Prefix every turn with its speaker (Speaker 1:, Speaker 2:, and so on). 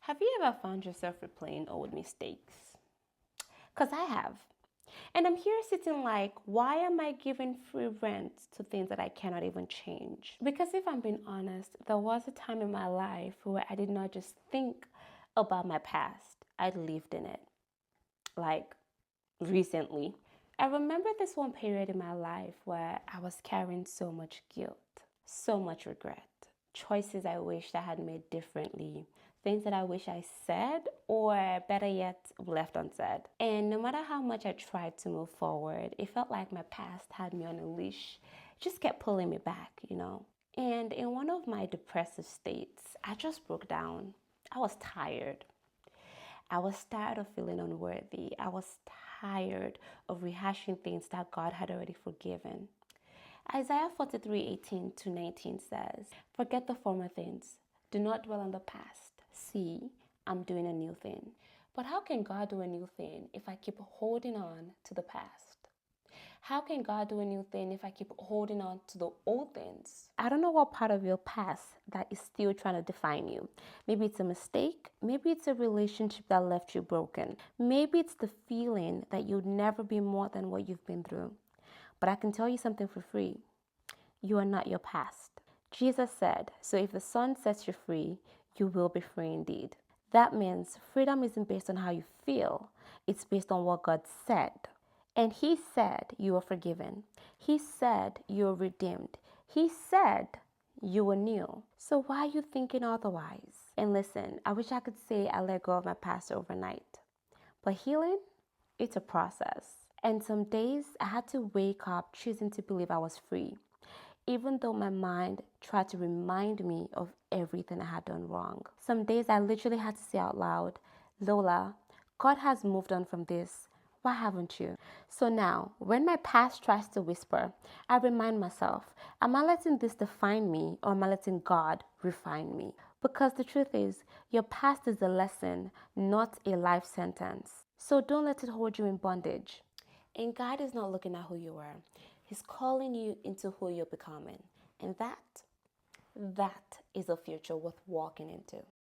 Speaker 1: Have you ever found yourself replaying old mistakes? Because I have. And I'm here sitting like, why am I giving free rent to things that I cannot even change? Because if I'm being honest, there was a time in my life where I did not just think about my past, I lived in it. Like recently, I remember this one period in my life where I was carrying so much guilt, so much regret, choices I wished I had made differently, things that I wish I said, or better yet, left unsaid. And no matter how much I tried to move forward, it felt like my past had me on a leash, it just kept pulling me back. And in one of my depressive states, I just broke down. I was tired. I was tired of feeling unworthy. I was tired of rehashing things that God had already forgiven. Isaiah 43:18-19 says, "Forget the former things. Do not dwell on the past. See, I'm doing a new thing." But how can God do a new thing if I keep holding on to the past? How can God do a new thing if I keep holding on to the old things? I don't know what part of your past that is still trying to define you. Maybe it's a mistake. Maybe it's a relationship that left you broken. Maybe it's the feeling that you'd never be more than what you've been through. But I can tell you something for free. You are not your past. Jesus said, "So if the Son sets you free, you will be free indeed." That means freedom isn't based on how you feel. It's based on what God said. And He said you are forgiven. He said you are redeemed. He said you are new. So why are you thinking otherwise? And listen, I wish I could say I let go of my past overnight. But healing, it's a process. And some days I had to wake up choosing to believe I was free, even though my mind tried to remind me of everything I had done wrong. Some days I literally had to say out loud, "Lola, God has moved on from this. Why haven't you?" So now, when my past tries to whisper, I remind myself, am I letting this define me, or am I letting God refine me? Because the truth is, your past is a lesson, not a life sentence. So don't let it hold you in bondage. And God is not looking at who you are. He's calling you into who you're becoming. And that is a future worth walking into.